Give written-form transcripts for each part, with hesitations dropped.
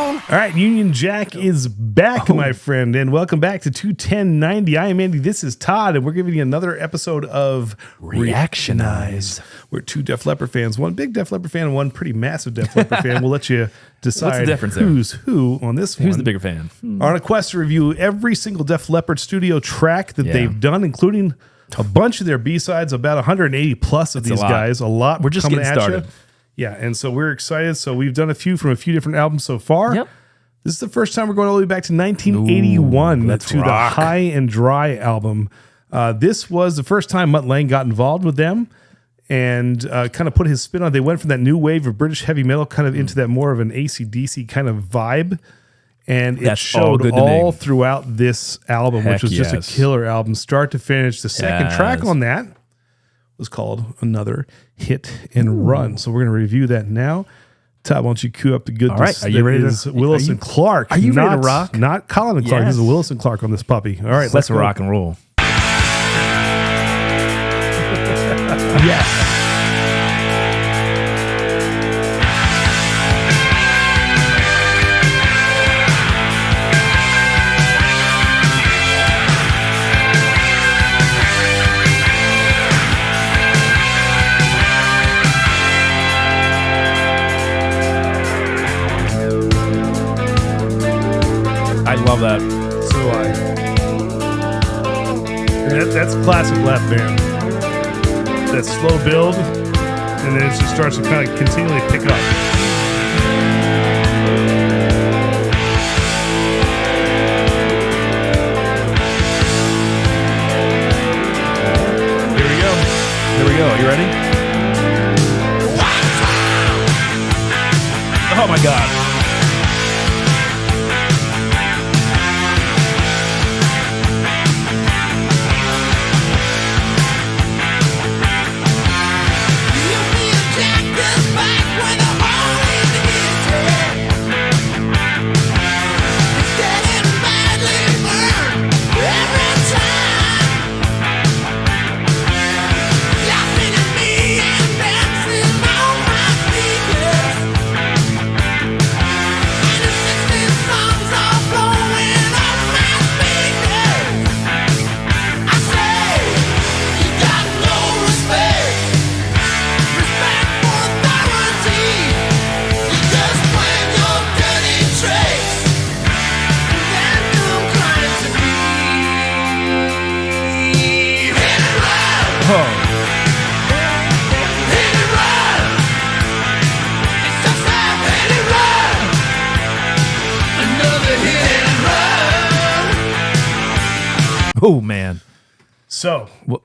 All right, Union Jack is back, my friend, and welcome back to 21090. I am Andy, this is Todd, and we're giving you another episode of Reactionize. We're two Def Leppard fans, one big Def Leppard fan and one pretty massive Def Leppard fan. We'll let you decide who's who on this one. Who's the bigger fan? On a quest to review every single Def Leppard studio track that they've done, including a bunch of their B-sides, about 180 plus of these guys. A lot. We're just getting started. Yeah, and so we're excited. So we've done a few from a few different albums so far. Yep. This is the first time we're going all the way back to 1981 to the High and Dry album. This was the first time Mutt Lange got involved with them and kind of put his spin on it. They went from that new wave of British heavy metal kind of into that more of an AC/DC kind of vibe. And it showed all throughout this album, which was just a killer album, start to finish. The second track on that was called Another Hit and Run. So we're going to review that now. Todd, why don't you cue up the goodness? All right, are you ready to Willis and Clark? Are you ready to rock? Not Colin and Clark. This is Willis and Clark on this puppy. All right, let's rock and roll. Yes. I love that. So do I. And that's classic left band. That slow build, and then it just starts to kind of continually pick up. Here we go. Here we go. Are you ready? Oh my God. Oh man! So we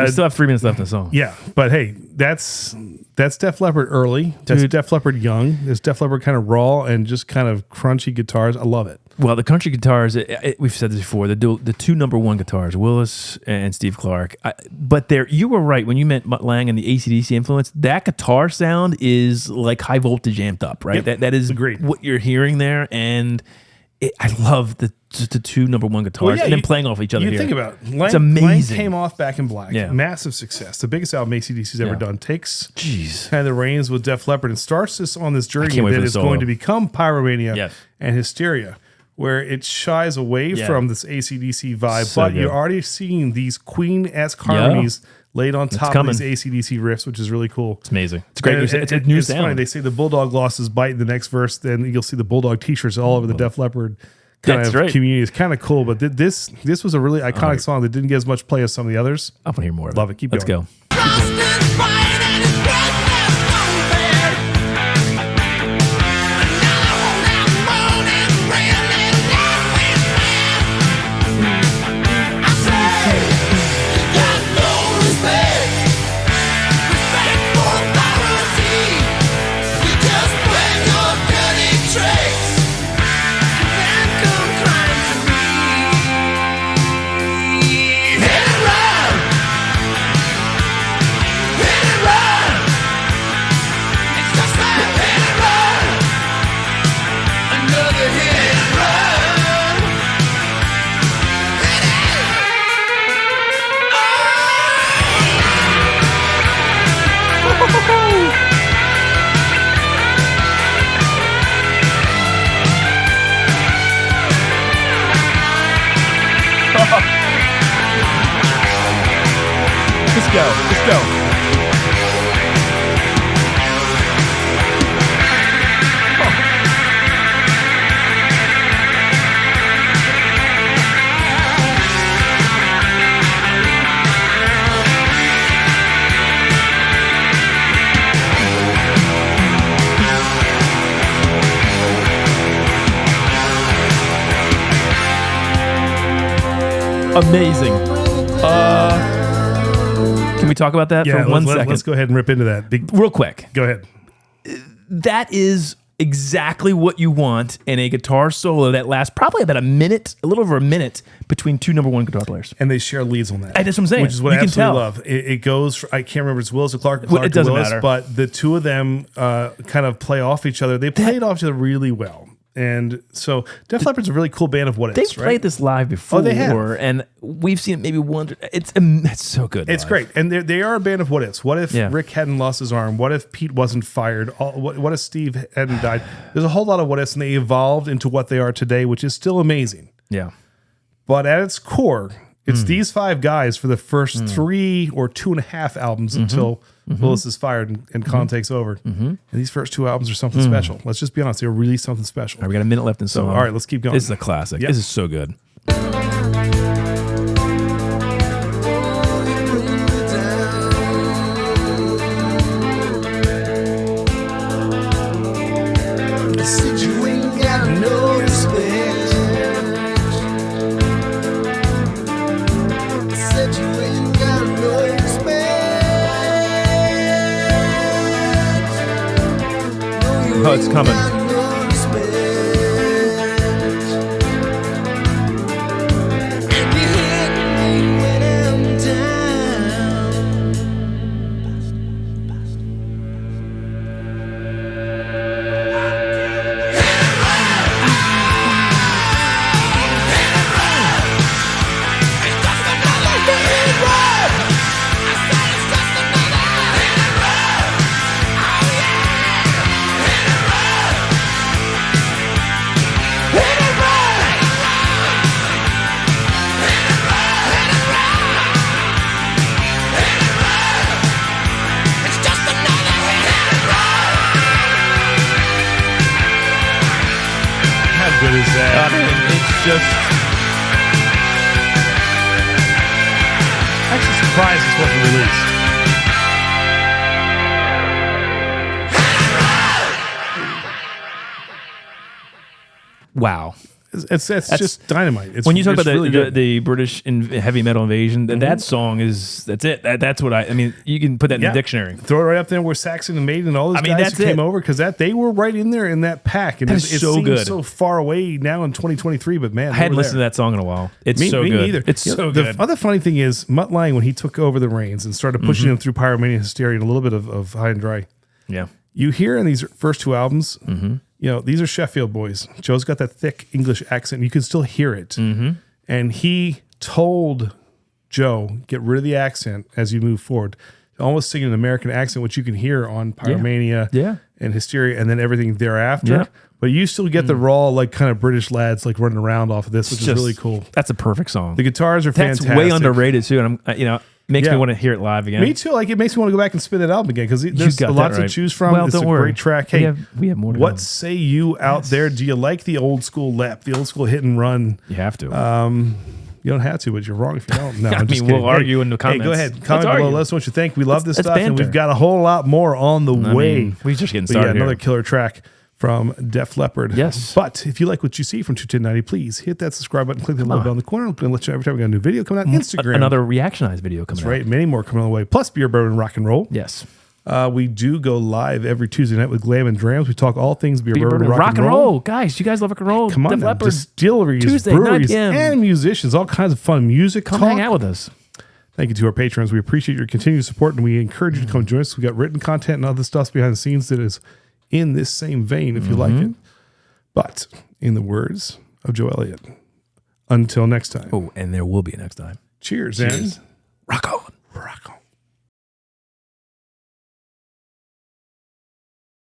still have 3 minutes left in the song. Yeah, but hey, that's Def Leppard early. That's Def Leppard young. It's Def Leppard kind of raw and just kind of crunchy guitars. I love it. Well, the country guitars, we've said this before. The two number one guitars, Willis and Steve Clark. But you were right when you meant Mutt Lange and the AC/DC influence. That guitar sound is like high voltage amped up, right? Yep. That is what you're hearing there, and I love the two number one guitars and then playing off each other. You think about it. It's amazing. Lange came off Back in Black. Yeah. Massive success. The biggest album AC/DC's ever done. Takes kind of the reins with Def Leppard and starts us on this journey that is going to become Pyromania and Hysteria, where it shies away from this AC/DC vibe, but you're already seeing these Queen-esque harmonies laid on top of these AC/DC riffs, which is really cool. It's amazing. It's great. It's a new sound. Funny. They say the Bulldog lost his bite in the next verse, then you'll see the Bulldog t-shirts all over the Def Leppard kind of community. It's kind of cool, but this was a really iconic song that didn't get as much play as some of the others. I want to hear more of it. Love it. Keep going. Let's go. go. Let's go. Amazing. Can we talk about that for 1 second? Let's go ahead and rip into that. Real quick. Go ahead. That is exactly what you want in a guitar solo that lasts probably about a minute, a little over a minute between two number one guitar players. And they share leads on that. That's what I'm saying. Which is what you I absolutely can love. It goes, I can't remember if it's Willis or Clark or Clark it doesn't Willis, matter. but the two of them kind of play off each other. They played off each other really well. And so Def Leppard's a really cool band of what They've ifs, right? played this live before. Oh, they have. And we've seen it maybe one. It's so good. It's live. great. And they are a band of what ifs. What if Rick hadn't lost his arm? What if Pete wasn't fired? What if Steve hadn't died? There's a whole lot of what ifs, and they evolved into what they are today, which is still amazing. Yeah. But at its core, it's these five guys for the first 3 or 2.5 albums until Willis is fired and Con takes over. And these first 2 albums are something special. Let's just be honest. They're really something special. All right, we got a minute left in song. All right, let's keep going. This is a classic. Yep. This is so good. Said you ain't got no respect. Said you ain't got no respect. Oh, it's coming. No respect. And you hit me when I'm down. How good is that? It's just. I'm actually surprised this wasn't released. Wow. It's just dynamite. It's, When you talk about really good. the British heavy metal invasion, that song that's it. That's what I mean, you can put that in the dictionary. Throw it right up there where Saxon and Maiden and all those guys that's who came it. over, because they were right in there in that pack. And That it is so seems good. so far away now in 2023, but man, I hadn't listened to that song in a while. It's Me so good. neither. It's so good. The other funny thing is, Mutt Lange, when he took over the reins and started pushing them through Pyromania, Hysteria, and a little bit of High and Dry, Yeah. you hear in these first 2 albums, you know, these are Sheffield boys. Joe's got that thick English accent. You can still hear it. And he told Joe, get rid of the accent as you move forward. Almost singing an American accent, which you can hear on Pyromania and Hysteria, and then everything thereafter. Yeah. But you still get the raw, like, kind of British lads, like, running around off of this, which is really cool. That's a perfect song. The guitars are That's fantastic. way underrated too, and I'm makes me want to hear it live again. Me too. Like, it makes me want to go back and spin that album again, because there's got lots that to choose from. Well, It's don't a worry. great track. Hey, we have more to what come. say you out there? Do you like the old school lep, the old school hit and run? You have to. You don't have to, but you're wrong if you don't. No, I I'm just mean, we'll kidding. argue in the Hey, comments. go ahead. Let's Comment below. argue. Let us know what you think. We love this Let's stuff, and banter. we've got a whole lot more on the way. We're just getting But started. yeah, another here. killer track from Def Leppard. Yes. But if you like what you see from 21090, please hit that subscribe button, click the little bell in the corner. I'm going to let you know every time we got a new video coming out. Instagram. Another Reactionize video coming That's out. right. Many more coming on the way. Plus beer, bourbon, rock and roll. Yes. We do go live every Tuesday night with Glam and Drams. We talk all things beer, Beer, bourbon, bourbon, rock and roll. Guys, you guys love rock and roll. Come on Def now. Leppard. Distilleries, Tuesday, 9 breweries, p.m. and musicians. All kinds of fun music. Come talk. hang out with us. Thank you to our patrons. We appreciate your continued support, and we encourage you to come join us. We got written content and other stuff behind the scenes that is in this same vein, if you like it. But in the words of Joe Elliott, until next time. Oh, and there will be a next time. Cheers. Cheers. And